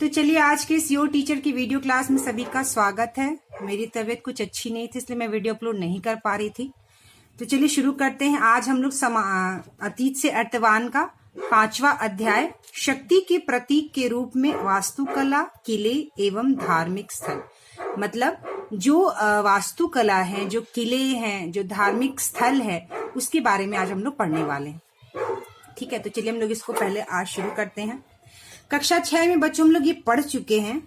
तो चलिए आज के इस योर टीचर की वीडियो क्लास में सभी का स्वागत है। मेरी तबीयत कुछ अच्छी नहीं थी इसलिए मैं वीडियो अपलोड नहीं कर पा रही थी। तो चलिए शुरू करते हैं। आज हम लोग अतीत से अर्थवान का 5वां अध्याय शक्ति के प्रतीक के रूप में वास्तुकला, किले एवं धार्मिक स्थल, मतलब जो वास्तुकला है, जो किले हैं, जो धार्मिक स्थल है, उसके बारे में आज हम लोग पढ़ने वाले हैं। ठीक है, तो चलिए हम लोग इसको पहले आज शुरू करते हैं। कक्षा 6 में बच्चों हम लोग ये पढ़ चुके हैं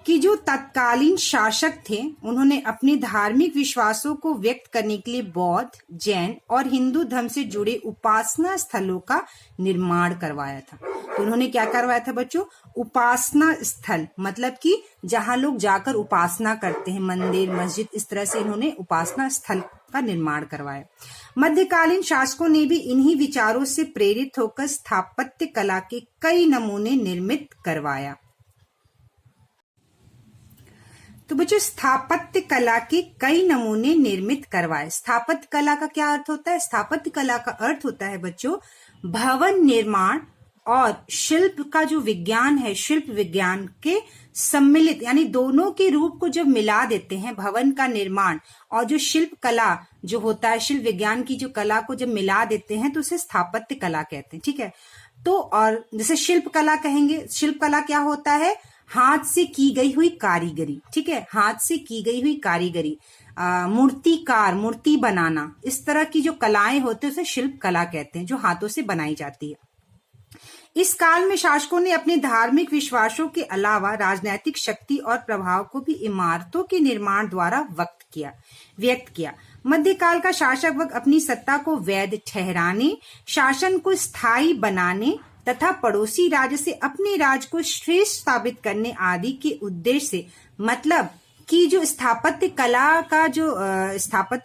कि जो तत्कालीन शासक थे उन्होंने अपने धार्मिक विश्वासों को व्यक्त करने के लिए बौद्ध, जैन और हिंदू धर्म से जुड़े उपासना स्थलों का निर्माण करवाया था। तो उन्होंने क्या करवाया था बच्चों? उपासना स्थल, मतलब कि जहां लोग जाकर उपासना करते हैं, मंदिर, मस्जिद, इस तरह से इन्होंने उपासना स्थल का निर्माण करवाया। मध्यकालीन शासकों ने भी इन्हीं विचारों से प्रेरित होकर स्थापत्य कला के कई नमूने निर्मित करवाया। तो बच्चों स्थापत्य कला के कई नमूने निर्मित करवाए। स्थापत्य कला का क्या अर्थ होता है? स्थापत्य कला का अर्थ होता है बच्चों भवन निर्माण और शिल्प का जो विज्ञान है, शिल्प विज्ञान के सम्मिलित, यानी दोनों के रूप को जब मिला देते हैं, भवन का निर्माण और जो शिल्प कला जो होता है, शिल्प विज्ञान की जो कला को जब मिला देते हैं तो उसे स्थापत्य कला कहते हैं। ठीक है, तो और जैसे शिल्प कला कहेंगे, शिल्प कला क्या होता है? हाथ से की गई हुई कारीगरी। ठीक है, हाथ से की गई हुई कारीगरी, मूर्तिकार, मूर्ति बनाना, इस तरह की जो कलाएं होती है उसे शिल्प कला कहते हैं, जो हाथों से बनाई जाती है। इस काल में शासकों ने अपने धार्मिक विश्वासों के अलावा राजनीतिक शक्ति और प्रभाव को भी इमारतों के निर्माण द्वारा व्यक्त किया। मध्यकाल का शासक वर्ग अपनी सत्ता को वैध ठहराने, शासन को स्थायी बनाने तथा पड़ोसी राज्य से अपने राज्य को श्रेष्ठ साबित करने आदि के उद्देश्य से, मतलब कि जो स्थापत्य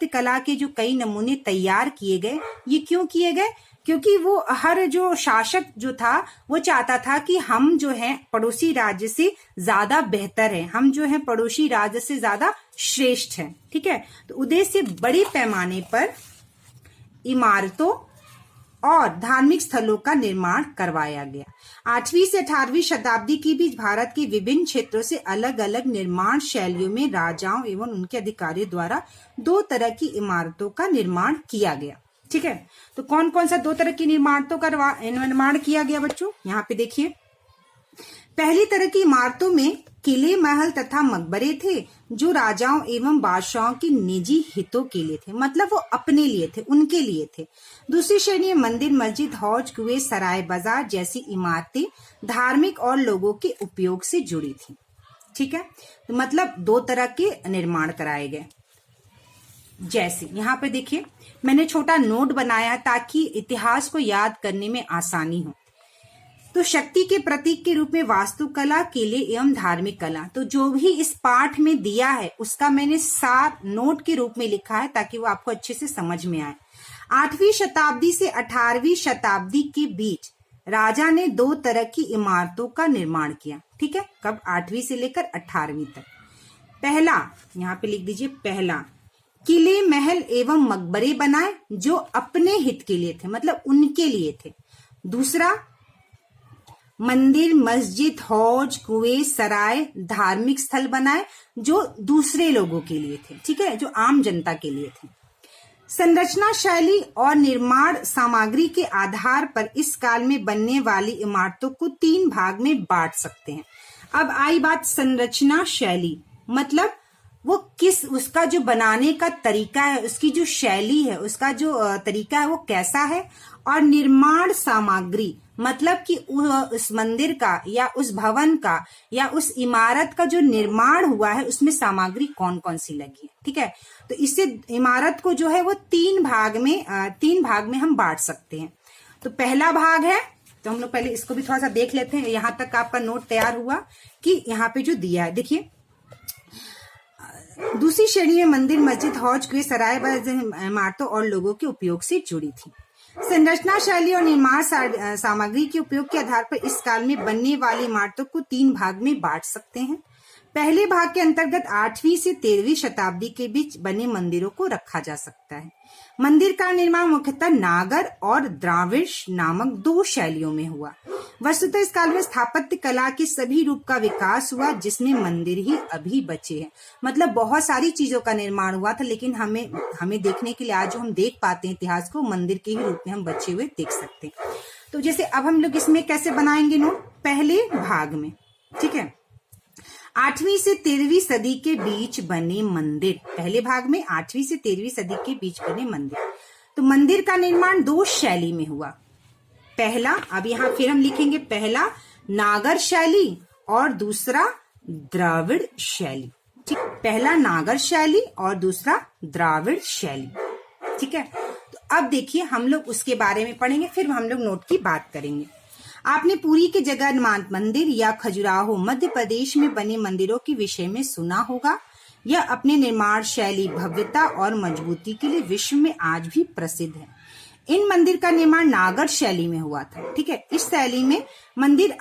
कला के जो कई नमूने तैयार किए गए, ये क्यों किए गए? क्योंकि वो हर जो शासक जो था वो चाहता था कि हम जो है पड़ोसी राज्य से ज्यादा बेहतर है, हम जो है पड़ोसी राज्य से ज्यादा श्रेष्ठ हैं। ठीक है, तो उद्देश्य से बड़े पैमाने पर इमारतों और धार्मिक स्थलों का निर्माण करवाया गया। 8वीं से 18वीं शताब्दी के बीच भारत के विभिन्न क्षेत्रों से अलग अलग निर्माण शैलियों में राजाओं एवं उनके अधिकारियों द्वारा 2 तरह की इमारतों का निर्माण किया गया। ठीक है, तो कौन कौन सा 2 तरह की इमारतों का निर्माण किया गया बच्चों? यहाँ पे देखिए, पहली तरह की इमारतों में किले, महल तथा मकबरे थे जो राजाओं एवं बादशाहों के निजी हितों के लिए थे, मतलब वो अपने लिए थे, उनके लिए थे। दूसरी श्रेणी में मंदिर, मस्जिद, हौज, कुएं, सराय, बाजार जैसी इमारतें धार्मिक और लोगों के उपयोग से जुड़ी थी। ठीक है, तो मतलब 2 तरह के निर्माण कराए गए। जैसे यहाँ पे देखिए, मैंने छोटा नोट बनाया ताकि इतिहास को याद करने में आसानी हो। तो शक्ति के प्रतीक के रूप में वास्तुकला, किले एवं धार्मिक कला, तो जो भी इस पाठ में दिया है उसका मैंने सार नोट के रूप में लिखा है ताकि वो आपको अच्छे से समझ में आए। 8वीं शताब्दी से 18वीं शताब्दी के बीच राजा ने 2 तरह की इमारतों का निर्माण किया। ठीक है, कब? 8वीं से लेकर 18वीं तक। पहला, यहाँ पे लिख दीजिए, पहला किले, महल एवं मकबरे बनाए जो अपने हित के लिए थे, मतलब उनके लिए थे। दूसरा, मंदिर, मस्जिद, हौज, कुएं, सराय, धार्मिक स्थल बनाए जो दूसरे लोगों के लिए थे। ठीक है, जो आम जनता के लिए थे। संरचना शैली और निर्माण सामग्री के आधार पर इस काल में बनने वाली इमारतों को 3 भाग में बांट सकते हैं। अब आई बात संरचना शैली, मतलब वो किस, उसका जो बनाने का तरीका है, उसकी जो शैली है, उसका जो तरीका है वो कैसा है। और निर्माण सामग्री, मतलब कि उस मंदिर का या उस भवन का या उस इमारत का जो निर्माण हुआ है उसमें सामग्री कौन कौन सी लगी है। ठीक है, तो इससे इमारत को जो है वो 3 भाग में हम बांट सकते हैं। तो पहला भाग है, तो हम लोग पहले इसको भी थोड़ा सा देख लेते हैं। यहाँ तक आपका नोट तैयार हुआ कि यहाँ पे जो दिया है, देखिए, दूसरी श्रेणी में मंदिर, मस्जिद, हौज, कुएं, सराय इमारतों और लोगों के उपयोग से जुड़ी थी। संरचना शैली और निर्माण सामग्री के उपयोग के आधार पर इस काल में बनने वाली इमारतों को 3 भाग में बांट सकते हैं। पहले भाग के अंतर्गत 8वीं से 13वीं शताब्दी के बीच बने मंदिरों को रखा जा सकता है। मंदिर का निर्माण मुख्यतः नागर और द्राविड़ नामक दो शैलियों में हुआ। वस्तुतः इस काल में स्थापत्य कला के सभी रूप का विकास हुआ, जिसमें मंदिर ही अभी बचे हैं। मतलब बहुत सारी चीजों का निर्माण हुआ था, लेकिन हमें देखने के लिए आज जो हम देख पाते हैं इतिहास को, मंदिर के ही रूप में हम बचे हुए देख सकते हैं। तो जैसे अब हम लोग इसमें कैसे बनाएंगे नोट, पहले भाग में, ठीक है, 8वीं से 13वीं सदी के बीच बने मंदिर। पहले भाग में 8वीं से 13वीं सदी के बीच बने मंदिर। तो मंदिर का निर्माण दो शैली में हुआ। पहला, अब यहां फिर हम लिखेंगे, पहला नागर शैली और दूसरा द्राविड़ शैली। ठीक, पहला नागर शैली और दूसरा द्राविड़ शैली। ठीक है, तो अब देखिए हम लोग उसके बारे में पढ़ेंगे, फिर हम लोग नोट की बात करेंगे। आपने पुरी के जगन्नाथ मंदिर या खजुराहो मध्य प्रदेश में बने मंदिरों के विषय में सुना होगा। यह अपने निर्माण शैली, भव्यता और मजबूती के लिए विश्व में आज भी प्रसिद्ध है। इन मंदिर का निर्माण नागर शैली में हुआ था। ठीक है, इस शैली में मंदिर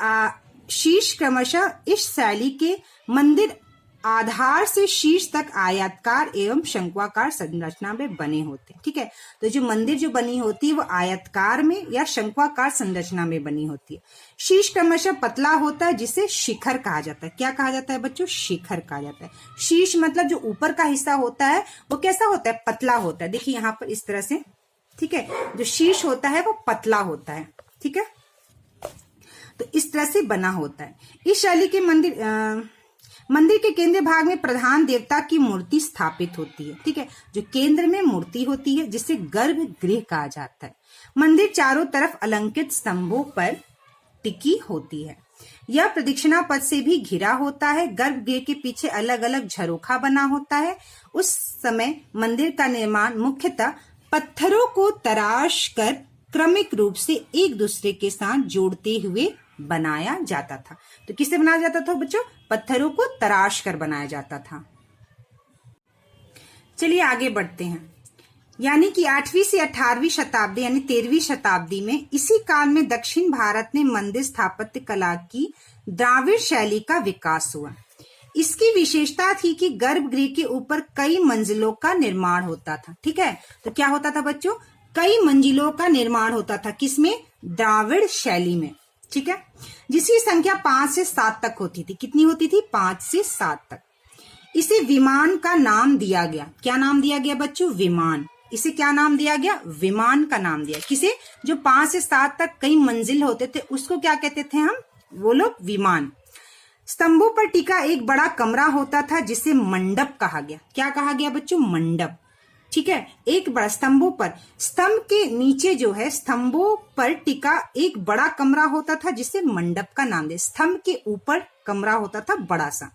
शीर्ष क्रमशः इस शैली के मंदिर आधार से शीर्ष तक आयताकार एवं शंक्वाकार संरचना में बने होते हैं। ठीक है, तो जो मंदिर जो बनी होती है वो आयताकार में या शंक्वाकार संरचना में बनी होती है। शीर्ष क्रमशः पतला होता है, जिसे शिखर कहा जाता है। क्या कहा जाता है बच्चों? शिखर कहा जाता है। शीर्ष मतलब जो ऊपर का हिस्सा होता है वो कैसा होता है? पतला होता है। देखिए यहाँ पर इस तरह से, ठीक है, जो शीर्ष होता है वो पतला होता है। ठीक है, तो इस तरह से बना होता है। इस शैली के मंदिर के केंद्र भाग में प्रधान देवता की मूर्ति स्थापित होती है। ठीक है, जो केंद्र में मूर्ति होती है जिसे गर्भगृह कहा जाता है। मंदिर चारों तरफ अलंकृत स्तंभों पर टिकी होती है। यह प्रदक्षिणा पथ से भी घिरा होता है। गर्भगृह के पीछे अलग अलग झरोखा बना होता है। उस समय मंदिर का निर्माण मुख्यतः पत्थरों को तराश कर क्रमिक रूप से एक दूसरे के साथ जोड़ते हुए बनाया जाता था। तो किससे बनाया जाता था बच्चों? पत्थरों को तराश कर बनाया जाता था। चलिए आगे बढ़ते हैं। यानी कि 8वीं से 18वीं शताब्दी यानी 13वीं शताब्दी में इसी काल में दक्षिण भारत में मंदिर स्थापत्य कला की द्राविड़ शैली का विकास हुआ। इसकी विशेषता थी कि गर्भगृह के ऊपर कई मंजिलों का निर्माण होता था। ठीक है, तो क्या होता था बच्चों? कई मंजिलों का निर्माण होता था। किसमें? द्राविड़ शैली में। ठीक है, जिसकी संख्या 5 से 7 तक होती थी। कितनी होती थी? 5 से 7 तक। इसे विमान का नाम दिया गया। क्या नाम दिया गया बच्चों? विमान। इसे क्या नाम दिया गया? विमान का नाम दिया। किसे? जो 5 से 7 तक कई मंजिल होते थे उसको क्या कहते थे हम? वो लोग विमान। स्तंभों पर टिका एक बड़ा कमरा होता था जिसे मंडप कहा गया। क्या कहा गया बच्चों? मंडप। ठीक है, एक बड़ा स्तंभों पर, स्तंभ के नीचे जो है स्तंभों पर टिका एक बड़ा कमरा होता था जिसे मंडप का नाम दिया। स्तंभ के ऊपर कमरा होता था बड़ा सा।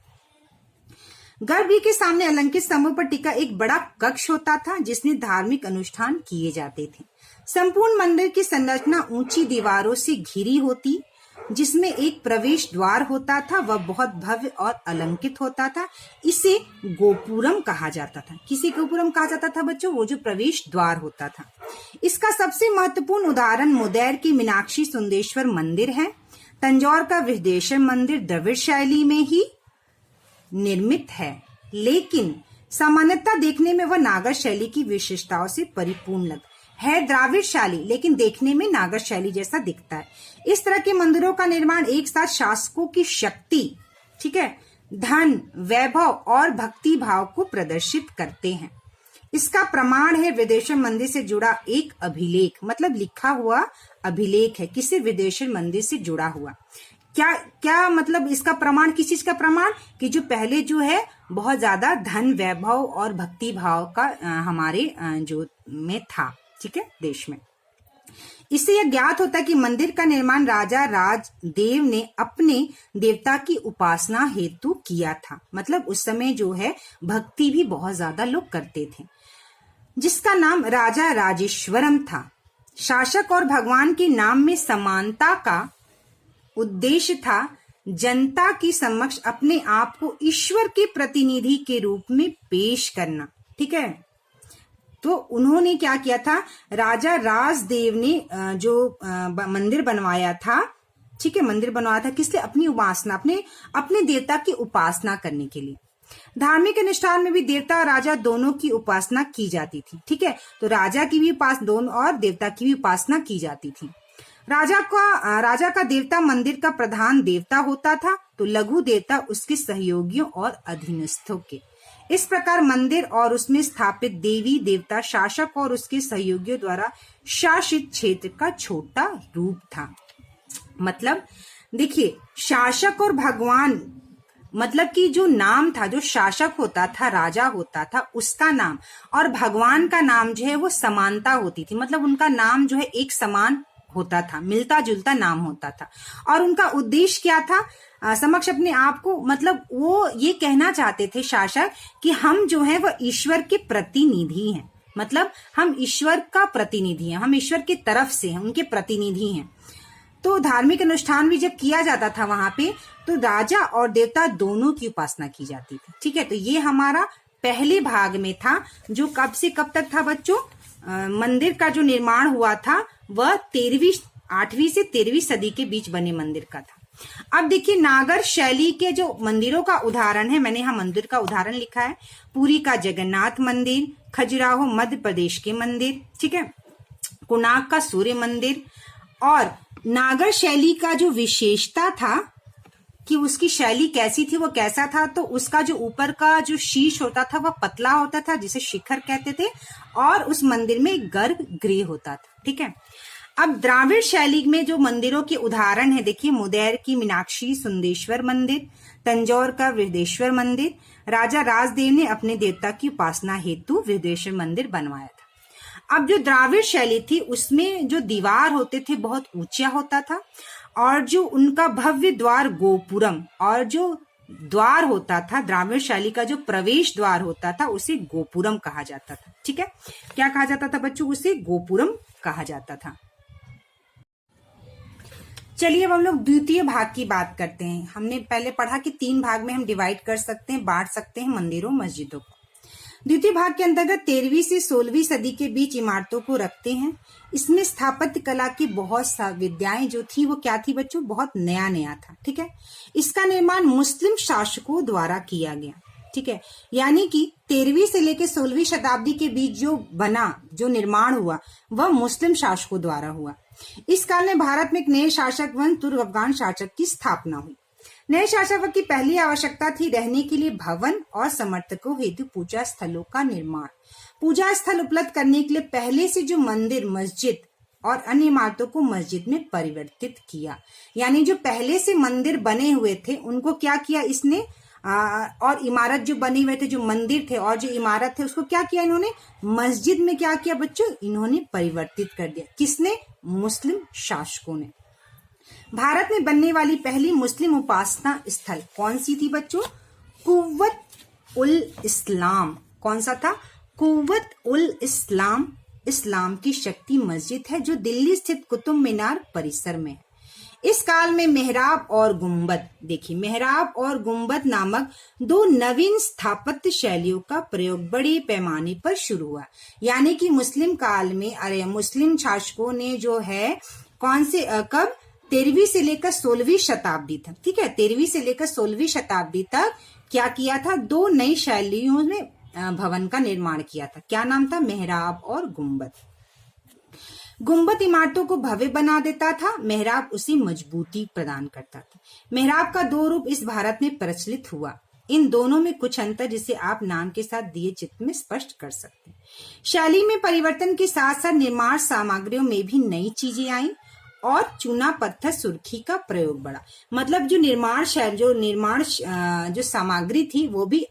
गर्भगृह के सामने अलंकृत स्तंभों पर टिका एक बड़ा कक्ष होता था जिसमें धार्मिक अनुष्ठान किए जाते थे। संपूर्ण मंदिर की संरचना ऊंची दीवारों से घिरी होती, जिसमें एक प्रवेश द्वार होता था। वह बहुत भव्य और अलंकृत होता था। इसे गोपुरम कहा जाता था। किसे गोपुरम कहा जाता था बच्चों? वो जो प्रवेश द्वार होता था। इसका सबसे महत्वपूर्ण उदाहरण मुदैर की मीनाक्षी सुंदेश्वर मंदिर है। तंजौर का बृहदेश्वर मंदिर द्रविड़ शैली में ही निर्मित है, लेकिन सामान्यतः देखने में वह नागर शैली की विशेषताओं से परिपूर्ण है। द्राविड़ शैली लेकिन देखने में नागर शैली जैसा दिखता है। इस तरह के मंदिरों का निर्माण एक साथ शासकों की शक्ति, ठीक है, धन, वैभव और भक्ति भाव को प्रदर्शित करते हैं। इसका प्रमाण है विदेश्वर मंदिर से जुड़ा एक अभिलेख, मतलब लिखा हुआ अभिलेख है। किसी विदेश्वर मंदिर से जुड़ा हुआ क्या मतलब इसका प्रमाण? किस चीज का प्रमाण? कि जो पहले जो है बहुत ज्यादा धन, वैभव और भक्ति भाव का हमारे जो में था, ठीक है, देश में। इससे यह ज्ञात होता है कि मंदिर का निर्माण राजा राजदेव ने अपने देवता की उपासना हेतु किया था। मतलब उस समय जो है भक्ति भी बहुत ज्यादा लोग करते थे, जिसका नाम राजा राजेश्वरम था। शासक और भगवान के नाम में समानता का उद्देश्य था जनता की समक्ष अपने आप को ईश्वर के प्रतिनिधि के रूप में पेश करना। ठीक है, तो उन्होंने क्या किया था? राजा राजदेव ने जो मंदिर बनवाया था, ठीक है, मंदिर बनवाया था किस लिए? अपनी उपासना, अपने देवता की उपासना करने के लिए। धार्मिक अनुष्ठान में भी देवता और राजा दोनों की उपासना की जाती थी। ठीक है, तो राजा की भी उपासना दोनों और देवता की भी उपासना की जाती थी। राजा का देवता मंदिर का प्रधान देवता होता था, तो लघु देवता उसके सहयोगियों और अधीनस्थों के। इस प्रकार मंदिर और उसमें स्थापित देवी देवता शासक और उसके सहयोगियों द्वारा शासित क्षेत्र का छोटा रूप था। मतलब देखिए, शासक और भगवान, मतलब कि जो नाम था, जो शासक होता था, राजा होता था, उसका नाम और भगवान का नाम जो है वो समानता होती थी। मतलब उनका नाम जो है एक समान होता था, मिलता जुलता नाम होता था। और उनका उद्देश्य क्या था? समक्ष अपने आप को, मतलब वो ये कहना चाहते थे शासक कि हम जो है वो ईश्वर के प्रतिनिधि हैं। मतलब हम ईश्वर का प्रतिनिधि हैं, हम ईश्वर की तरफ से हैं, उनके प्रतिनिधि हैं। तो धार्मिक अनुष्ठान भी जब किया जाता था वहां पे, तो राजा और देवता दोनों की उपासना की जाती थी। ठीक है, तो ये हमारा पहले भाग में था, जो कब से कब तक था बच्चों? मंदिर का जो निर्माण हुआ था वह 8वीं से 13वीं सदी के बीच बने मंदिर का था। अब देखिए, नागर शैली के जो मंदिरों का उदाहरण है, मैंने यहाँ मंदिर का उदाहरण लिखा है। पुरी का जगन्नाथ मंदिर, खजुराहो मध्य प्रदेश के मंदिर, ठीक है, कोणार्क का सूर्य मंदिर। और नागर शैली का जो विशेषता था कि उसकी शैली कैसी थी, वो कैसा था, तो उसका जो ऊपर का जो शीश होता था वह पतला होता था, जिसे शिखर कहते थे, और उस मंदिर में गर्भगृह होता था। ठीक है, अब द्राविड़ शैली में जो मंदिरों के उदाहरण है, देखिए, मुदैर की मीनाक्षी सुंदेश्वर मंदिर, तंजौर का वृहदेश्वर मंदिर। राजा राजदेव ने अपने देवता की उपासना हेतु वृहदेश्वर मंदिर बनवाया था। अब जो द्राविड़ शैली थी उसमें जो दीवार होते थे बहुत ऊंचा होता था, और जो उनका भव्य द्वार गोपुरम, और जो द्वार होता था द्राविड़ शैली का, जो प्रवेश द्वार होता था, उसे गोपुरम कहा जाता था। ठीक है, क्या कहा जाता था बच्चों? उसे गोपुरम कहा जाता था। चलिए अब हम लोग द्वितीय भाग की बात करते हैं। हमने पहले पढ़ा कि 3 भाग में हम डिवाइड कर सकते हैं, बांट सकते हैं मंदिरों मस्जिदों को। द्वितीय भाग के अंतर्गत 13वीं से 16वीं सदी के बीच इमारतों को रखते हैं। इसमें स्थापत्य कला की बहुत सा विद्याएं जो थी वो क्या थी बच्चों? बहुत नया नया था। ठीक है, इसका निर्माण मुस्लिम शासकों द्वारा किया गया। ठीक है, यानी कि 13वीं से लेकर 16वीं शताब्दी के बीच जो निर्माण हुआ वह मुस्लिम शासकों द्वारा हुआ। इस काल में भारत में एक नए शासक वंश तुर्क अफगान शासक की स्थापना हुई। नए शासक की पहली आवश्यकता थी रहने के लिए भवन और समर्थकों हेतु पूजा स्थलों का निर्माण। पूजा स्थल उपलब्ध करने के लिए पहले से जो मंदिर, मस्जिद और अन्य इमारतों को मस्जिद में परिवर्तित किया। यानी जो पहले से मंदिर बने हुए थे उनको क्या किया इसने, और इमारत जो बने हुए थे, जो मंदिर थे और जो इमारत थे, उसको क्या किया इन्होंने? मस्जिद में क्या किया बच्चों? इन्होंने परिवर्तित कर दिया। किसने? मुस्लिम शासकों ने। भारत में बनने वाली पहली मुस्लिम उपासना स्थल कौन सी थी बच्चों? कुव्वत उल इस्लाम। कौन सा था? कुव्वत उल इस्लाम। इस्लाम की शक्ति मस्जिद है जो दिल्ली स्थित कुतुब मीनार परिसर में है। इस काल में मेहराब और गुंबद, देखिए, मेहराब और गुंबद नामक 2 नवीन स्थापत्य शैलियों का प्रयोग बड़े पैमाने पर शुरू हुआ। यानी कि मुस्लिम काल में मुस्लिम शासकों ने जो है कौन से कब 13वीं से लेकर 16वीं शताब्दी तक, ठीक है, 13वीं से लेकर 16वीं शताब्दी तक क्या किया था? 2 नई शैलियों में भवन का निर्माण किया था। क्या नाम था? मेहराब और गुंबद। गुंबद इमारतों को भव्य बना देता था, मेहराब उसे मजबूती प्रदान करता था। मेहराब का 2 रूप इस भारत में प्रचलित हुआ। इन दोनों में कुछ अंतर जिसे आप नाम के साथ दिए चित्र में स्पष्ट कर सकते हैं। शैली में परिवर्तन के साथ साथ निर्माण सामग्रियों में भी नई चीजें आई और चूना पत्थर सुर्खी का प्रयोग बढ़ा। मतलब जो सामग्री थी वो भी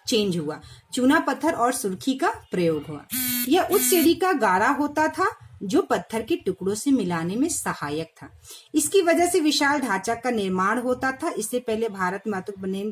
चेंज हुआ, चूना पत्थर और सुर्खी का प्रयोग हुआ। यह उच्च श्रेणी का गारा होता था जो पत्थर के टुकड़ों से मिलाने में सहायक था। इसकी वजह से विशाल ढांचा का निर्माण होता था। इससे पहले भारत में बने,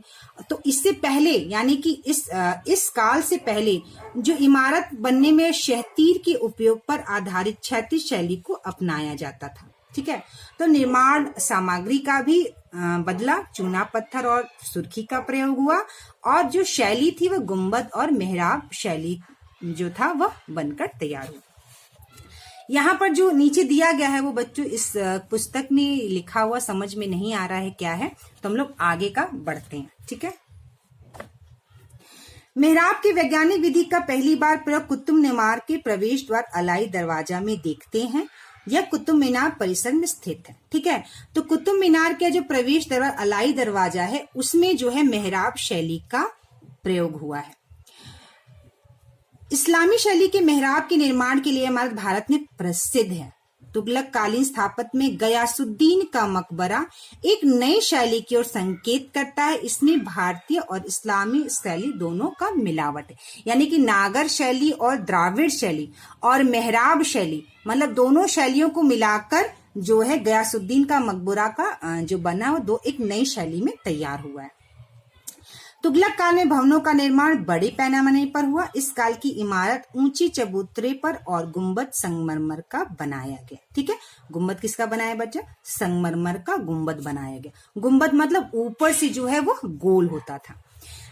तो इससे पहले यानी कि इस काल से पहले जो इमारत बनने में क्षैतिज के उपयोग पर आधारित क्षैतिज शैली को अपनाया जाता था। ठीक है, तो निर्माण सामग्री का भी बदला, चूना पत्थर और सुर्खी का प्रयोग हुआ, और जो शैली थी वह गुंबद और मेहराब शैली जो था वह बनकर तैयार हुआ। यहाँ पर जो नीचे दिया गया है वो बच्चों इस पुस्तक में लिखा हुआ समझ में नहीं आ रहा है क्या है, तो हम लोग आगे का बढ़ते हैं। ठीक है। मेहराब के वैज्ञानिक विधि का पहली बार प्रयोग कुतुब मीनार के प्रवेश द्वार अलाई दरवाजा में देखते हैं। यह कुतुब मीनार परिसर में स्थित है। ठीक है। तो कुतुब मीनार का जो प्रवेश द्वार अलाई दरवाजा है उसमें जो है मेहराब शैली का प्रयोग हुआ है। इस्लामी शैली के मेहराब के निर्माण के लिए हमारे भारत में प्रसिद्ध है। तुगलक कालीन स्थापत्य में गयासुद्दीन का मकबरा एक नई शैली की ओर संकेत करता है। इसमें भारतीय और इस्लामी शैली दोनों का मिलावट है, यानी कि नागर शैली और द्राविड़ शैली और मेहराब शैली, मतलब दोनों शैलियों को मिलाकर जो है गयासुद्दीन का मकबरा का जो बना वो दो एक नई शैली में तैयार हुआ है। तुगलक काल में भवनों का निर्माण बड़े पैमाने पर हुआ। इस काल की इमारत ऊंची चबूतरे पर और गुंबद संगमरमर का बनाया गया। ठीक है। गुंबद किसका बनाया बच्चा? संगमरमर का गुंबद बनाया गया। गुंबद मतलब ऊपर से जो है वो गोल होता था।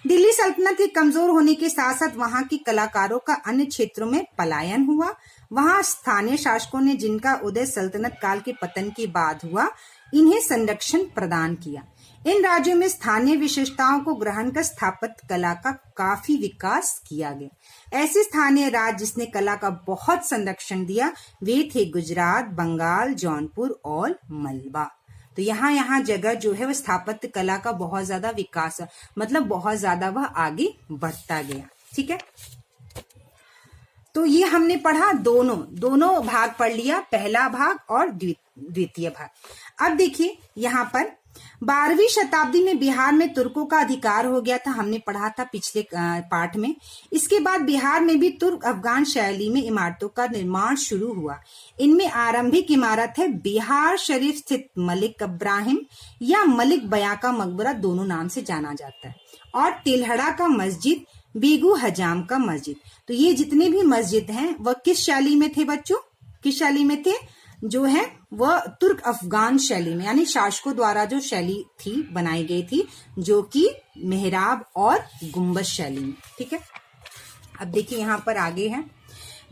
दिल्ली सल्तनत के कमजोर होने के साथ साथ वहां के कलाकारों का अन्य क्षेत्रों में पलायन हुआ। वहां स्थानीय शासकों ने, जिनका उदय सल्तनत काल के पतन के बाद हुआ, इन्हें संरक्षण प्रदान किया। इन राज्यों में स्थानीय विशेषताओं को ग्रहण कर स्थापत्य कला का काफी विकास किया गया। ऐसे स्थानीय राज्य जिसने कला का बहुत संरक्षण दिया वे थे गुजरात, बंगाल, जौनपुर और मलबा। तो यहाँ जगह जो है वो स्थापत्य कला का बहुत ज्यादा विकास, मतलब बहुत ज्यादा वह आगे बढ़ता गया। ठीक है। तो ये हमने पढ़ा, दोनों भाग पढ़ लिया, पहला भाग और द्वितीय भाग। अब देखिए यहाँ पर 12वीं शताब्दी में बिहार में तुर्कों का अधिकार हो गया था, हमने पढ़ा था पिछले पाठ में। इसके बाद बिहार में भी तुर्क अफगान शैली में इमारतों का निर्माण शुरू हुआ। इनमें आरंभिक इमारत है बिहार शरीफ स्थित मलिक इब्राहिम या मलिक बया का मकबरा, दोनों नाम से जाना जाता है, और तिलहड़ा का मस्जिद, बेगू हजाम का मस्जिद। तो ये जितने भी मस्जिद हैं वह किस शैली में थे बच्चों? किस शैली में थे? जो है वह तुर्क अफगान शैली में, यानी शासकों द्वारा जो शैली थी बनाई गई थी, जो कि मेहराब और गुंबद शैली में। ठीक है। अब देखिए यहाँ पर आगे है,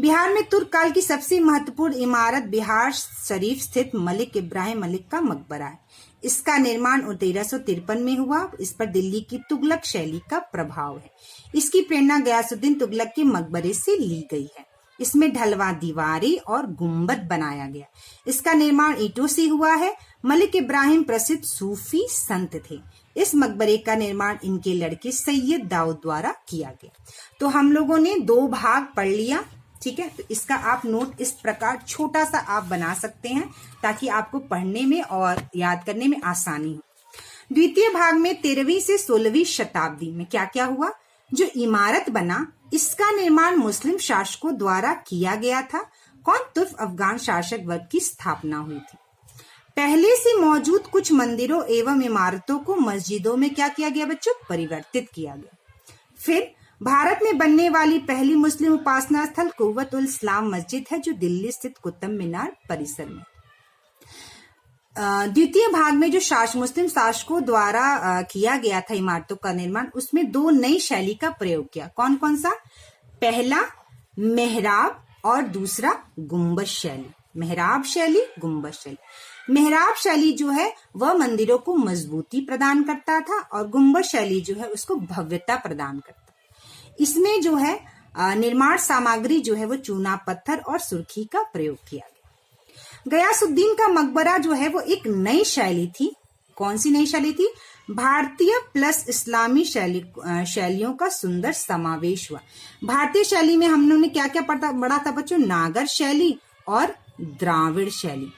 बिहार में तुर्क काल की सबसे महत्वपूर्ण इमारत बिहार शरीफ स्थित मलिक इब्राहिम मलिक का मकबरा है। इसका निर्माण 1353 में हुआ। इस पर दिल्ली की तुगलक शैली का प्रभाव है। इसकी प्रेरणा गयासुद्दीन तुगलक के मकबरे से ली गई है। इसमें ढलवा दीवारें और गुंबद बनाया गया। इसका निर्माण ईंटों से हुआ है। मलिक इब्राहिम प्रसिद्ध सूफी संत थे। इस मकबरे का निर्माण इनके लड़के सैयद दाऊद द्वारा किया गया। तो हम लोगों ने 2 भाग पढ़ लिया। ठीक है। तो इसका आप नोट इस प्रकार छोटा सा आप बना सकते हैं ताकि आपको पढ़ने में और याद करने में आसानी हो। द्वितीय भाग में 13वीं से 16वीं शताब्दी में क्या क्या हुआ? जो इमारत बना इसका निर्माण मुस्लिम शासकों द्वारा किया गया था। कौन? तुर्क अफगान शासक वर्ग की स्थापना हुई थी। पहले से मौजूद कुछ मंदिरों एवं इमारतों को मस्जिदों में क्या किया गया बच्चों? परिवर्तित किया गया। फिर भारत में बनने वाली पहली मुस्लिम उपासना स्थल कुव्वत उल इस्लाम मस्जिद है, जो दिल्ली स्थित कुतुब मीनार परिसर में। द्वितीय भाग में जो मुस्लिम शासकों द्वारा किया गया था इमारतों का निर्माण, उसमें 2 नई शैली का प्रयोग किया। कौन कौन सा? पहला मेहराब और दूसरा गुंबद शैली। मेहराब शैली, गुंबद शैली। मेहराब शैली जो है वह मंदिरों को मजबूती प्रदान करता था और गुंबद शैली जो है उसको भव्यता प्रदान करता। इसमें जो है निर्माण सामग्री जो है वो चूना पत्थर और सुर्खी का प्रयोग किया गया। गयासुद्दीन का मकबरा जो है वो एक नई शैली थी। कौन सी नई शैली थी? भारतीय प्लस इस्लामी शैलियों का सुंदर समावेश हुआ। भारतीय शैली में हम लोगों ने क्या क्या पढ़ा था बच्चों? नागर शैली और द्राविड़ शैली।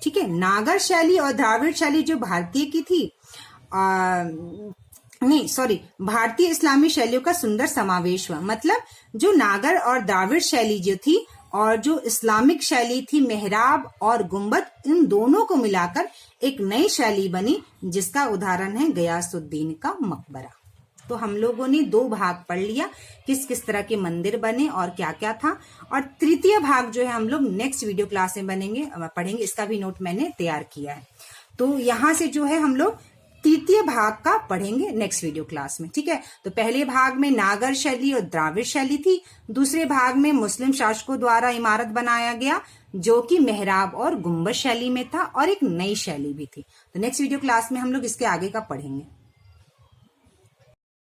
ठीक है। नागर शैली और द्राविड़ शैली जो भारतीय की थी, भारतीय इस्लामी शैलियों का सुंदर समावेश हुआ। मतलब जो नागर और द्राविड़ शैली जो थी और जो इस्लामिक शैली थी मेहराब और गुंबद, इन दोनों को मिलाकर एक नई शैली बनी, जिसका उदाहरण है गयासुद्दीन का मकबरा। तो हम लोगों ने 2 भाग पढ़ लिया, किस किस तरह के मंदिर बने और क्या क्या था। और तृतीय भाग जो है हम लोग नेक्स्ट वीडियो क्लास में पढ़ेंगे। इसका भी नोट मैंने तैयार किया है। तो यहाँ से जो है हम लोग तृतीय भाग का पढ़ेंगे नेक्स्ट वीडियो क्लास में, ठीक है। तो पहले भाग में नागर शैली और द्राविड़ शैली थी, दूसरे भाग में मुस्लिम शासकों द्वारा इमारत बनाया गया जो कि मेहराब और गुंबद शैली में था, और एक नई शैली भी थी। तो नेक्स्ट वीडियो क्लास में हम लोग इसके आगे का पढ़ेंगे।